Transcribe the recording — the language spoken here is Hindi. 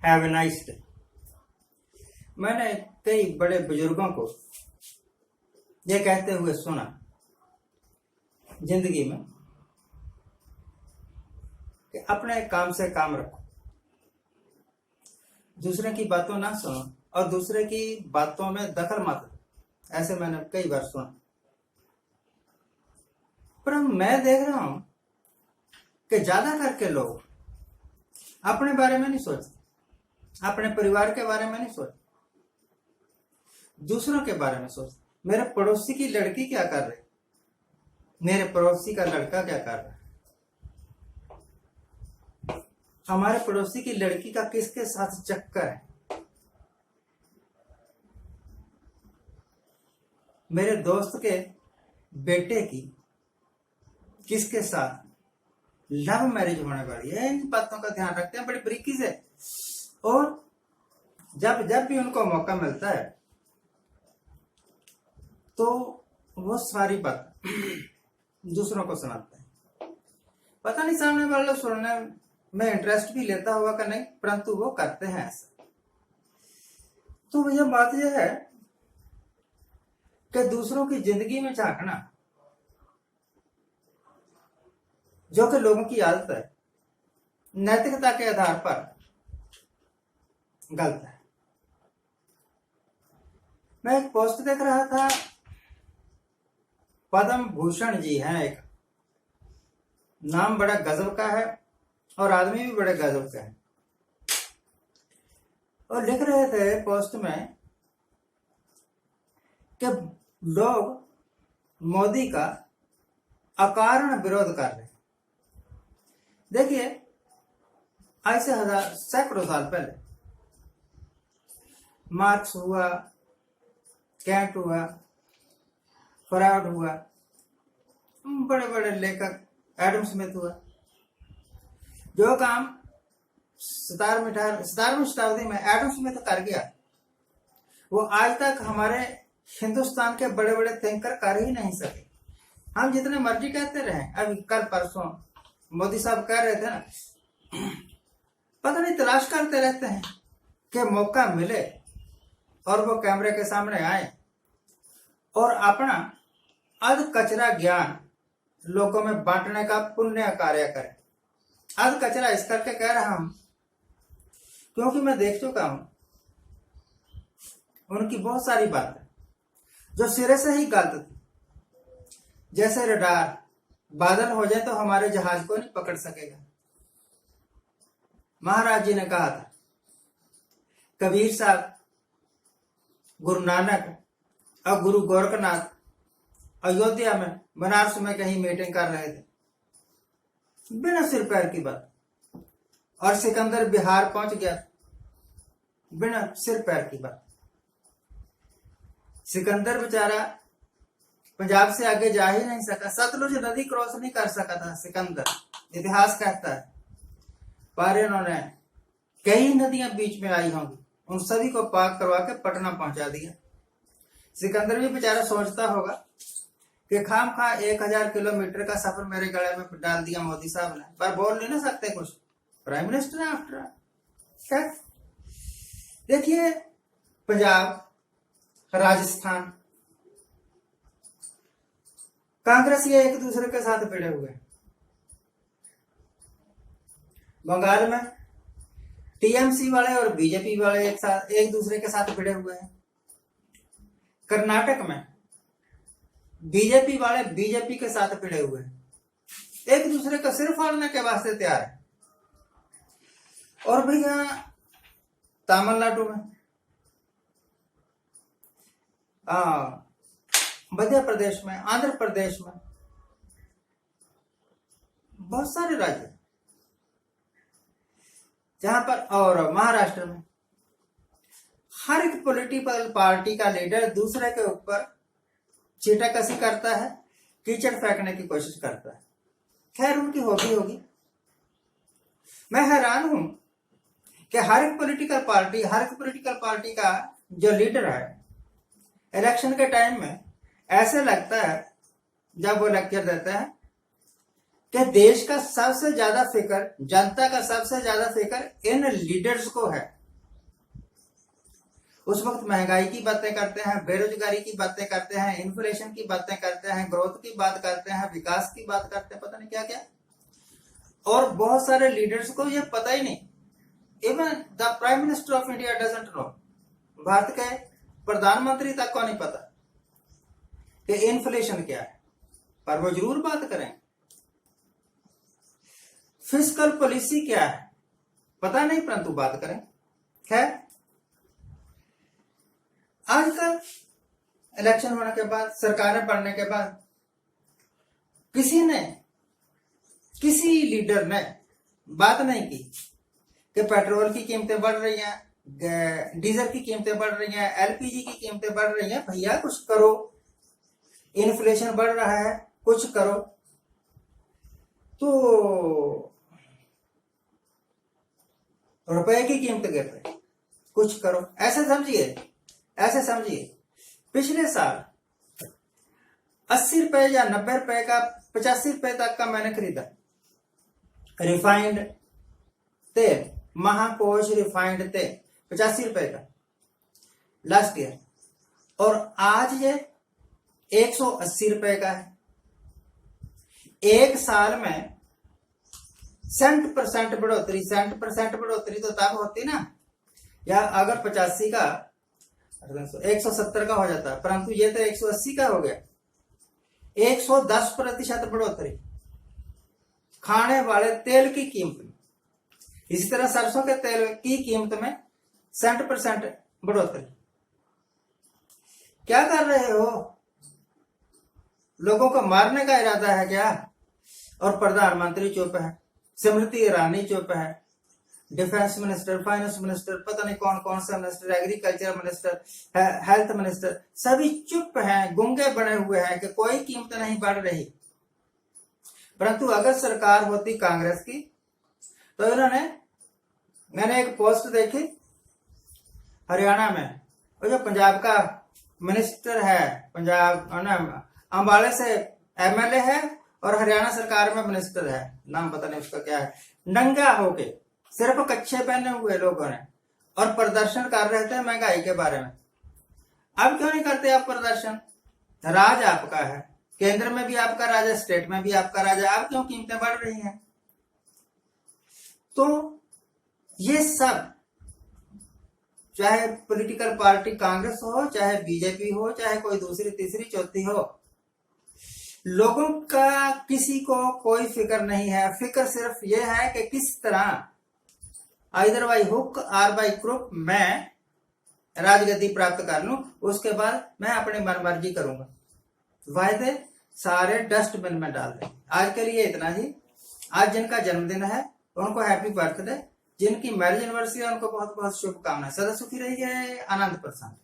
Have a nice day. मैंने कई बड़े बुजुर्गों को ये कहते हुए सुना जिंदगी में कि अपने काम से काम रखो, दूसरे की बातों ना सुनो और दूसरे की बातों में दखल मत दो। ऐसे मैंने कई बार सुना, पर मैं देख रहा हूं कि ज्यादा करके लोग अपने बारे में नहीं सोचते, अपने परिवार के बारे में नहीं सोचते, दूसरों के बारे में सोचते। मेरे पड़ोसी की लड़की क्या कर रही, मेरे पड़ोसी का लड़का क्या कर रहा है, हमारे पड़ोसी की लड़की का किसके साथ चक्कर है, मेरे दोस्त के बेटे की किसके साथ लव मैरिज होने वाली है। इन बातों का ध्यान रखते हैं बड़ी बारीकी से, और जब जब भी उनको मौका मिलता है तो वो सारी बात दूसरों को सुनाते हैं। पता नहीं सामने वाले सुनने में इंटरेस्ट भी लेता हुआ कि नहीं, परंतु वो करते हैं ऐसा। तो भैया बात यह है कि दूसरों की जिंदगी में झांकना जो कि लोगों की आदत है, नैतिकता के आधार पर गलत है। मैं एक पोस्ट देख रहा था, पद्म भूषण जी हैं, एक नाम बड़ा गजब का है और आदमी भी बड़े गजब का है, और लिख रहे थे पोस्ट में कि लोग मोदी का अकारण विरोध कर रहे हैं। देखिए, आज से सैकड़ों साल पहले मार्क्स हुआ, कैंट हुआ, फ्राउड हुआ, बड़े बड़े लेखक, एडम स्मिथ हुआ, जो काम 17वीं शताब्दी में एडम स्मिथ कर गया, वो आज तक हमारे हिंदुस्तान के बड़े बड़े थिंकर कर ही नहीं सके। हम जितने मर्जी कहते रहे, अभी कल परसों मोदी साहब कह रहे थे ना, पता नहीं तलाश करते रहते हैं कि मौका मिले और वो कैमरे के सामने आए और अपना अध कचरा ज्ञान लोगों में बांटने का पुण्य कार्य करें। अध कचरा इस करके कह रहा हूं क्योंकि मैं देख चुका हूं उनकी बहुत सारी बातें जो सिरे से ही गलत थी। जैसे रडार, बादल हो जाए तो हमारे जहाज को नहीं पकड़ सकेगा। महाराज जी ने कहा था, कबीर साहब, गुरु नानक और गुरु गोरखनाथ अयोध्या में, बनारस में कहीं मीटिंग कर रहे थे, बिना सिर पैर की बात, और सिकंदर बिहार पहुंच गया बिना सिर पैर की बात। सिकंदर बेचारा पंजाब से आगे जा ही नहीं सका, सतलुज नदी क्रॉस नहीं कर सका था सिकंदर, इतिहास कहता है। पर इन्होंने कई नदियां बीच में आई होंगी, उन सभी को पार करवा के पटना पहुंचा दिया। सिकंदर भी बेचारा सोचता होगा कि खाम खा 1000 किलोमीटर का सफर मेरे गले में डाल दिया मोदी साहब ने, पर बोल नहीं ना सकते कुछ, प्राइम मिनिस्टर है आफ्टर क्या। देखिए, पंजाब, राजस्थान, कांग्रेस ये एक दूसरे के साथ भिड़े हुए हैं। बंगाल में टीएमसी वाले और बीजेपी वाले एक दूसरे के साथ भिड़े हुए हैं। कर्नाटक में बीजेपी वाले बीजेपी के साथ भिड़े हुए हैं, एक दूसरे का सिर फाड़ने के वास्ते तैयार है। और भैया तमिलनाडु में, मध्य प्रदेश में, आंध्र प्रदेश में, बहुत सारे राज्य जहां पर, और महाराष्ट्र में, हर एक पॉलिटिकल पार्टी का लीडर दूसरे के ऊपर चीटाकसी करता है, कीचड़ फेंकने की कोशिश करता है। खैर, उनकी हॉबी होगी। मैं हैरान हूं कि हर एक पॉलिटिकल पार्टी का जो लीडर है, इलेक्शन के टाइम में ऐसे लगता है जब वो लेक्चर देता है कि देश का सबसे ज्यादा फिक्र, जनता का सबसे ज्यादा फिक्र इन लीडर्स को है। उस वक्त महंगाई की बातें करते हैं, बेरोजगारी की बातें करते हैं, इन्फ्लेशन की बातें करते हैं, ग्रोथ की बात करते हैं, विकास की बात करते हैं, पता नहीं क्या क्या। और बहुत सारे लीडर्स को ये पता ही नहीं, even the prime minister of India doesn't know, Bharat के प्रधानमंत्री तक को नहीं पता कि इन्फ्लेशन क्या है, पर वो जरूर बात करें। फिस्कल पॉलिसी क्या है पता नहीं, परंतु बात करें। खैर, आजकल इलेक्शन होने के बाद, सरकारें बनने के बाद, किसी लीडर ने बात नहीं की कि पेट्रोल की कीमतें बढ़ रही हैं, डीजल की कीमतें बढ़ रही हैं, एलपीजी की कीमतें बढ़ रही हैं, भैया कुछ करो, इन्फ्लेशन बढ़ रहा है, कुछ करो। तो रुपए की कीमत गिर रही, कुछ करो। ऐसे समझिए पिछले साल 80 रुपए या 90 रुपए का 85 रुपए तक का मैंने खरीदा रिफाइंड तेल, महाकोश रिफाइंड तेल 85 रुपए का लास्ट ईयर, और आज ये 180 रुपए का है। एक साल में 60% बढ़ोतरी, 60% बढ़ोतरी तो तब होती ना, या अगर 85 का 170 का हो जाता, परंतु ये तो 180 का हो गया। 110% बढ़ोतरी खाने वाले तेल की कीमत में। इसी तरह सरसों के तेल की कीमत में 60% बढ़ोतरी। क्या कर रहे हो? लोगों को मारने का इरादा है क्या? और प्रधानमंत्री चुप है, स्मृति ईरानी चुप है, डिफेंस मिनिस्टर, फाइनेंस मिनिस्टर, पता नहीं कौन कौन सा minister, agriculture minister, health minister, सभी चुप हैं, गूंगे बने हुए हैं कि कोई कीमत नहीं बढ़ रही। परंतु अगर सरकार होती कांग्रेस की तो मैंने एक पोस्ट देखी हरियाणा में, और जो पंजाब का मिनिस्टर है, पंजाब अंबाले से एमएलए है और हरियाणा सरकार में मिनिस्टर है, नाम पता नहीं उसका क्या है, नंगा होके सिर्फ कच्छे पहने हुए लोगों ने और प्रदर्शन कर रहे थे महंगाई के बारे में। अब क्यों नहीं करते आप प्रदर्शन? राज आपका है, केंद्र में भी आपका राज है, स्टेट में भी आपका राज है, आप क्यों कीमतें बढ़ रही हैं? तो ये सब, चाहे पॉलिटिकल पार्टी कांग्रेस हो, चाहे बीजेपी हो, चाहे कोई दूसरी तीसरी चौथी हो, लोगों का किसी को कोई फिक्र नहीं है। फिक्र सिर्फ ये है कि किस तरह आइदर बाई हुक और बाई क्रुक मैं राजगद्दी प्राप्त कर लूं, उसके बाद मैं अपनी मनमर्जी करूंगा। वायदे सारे डस्टबिन में डाल दें। आज के लिए इतना ही। आज जिनका जन्मदिन है उनको हैप्पी बर्थडे, जिनकी मैरिज एनिवर्सरी है उनको बहुत बहुत शुभकामनाएं। सदा सुखी रहिए, आनंद प्रसन्न।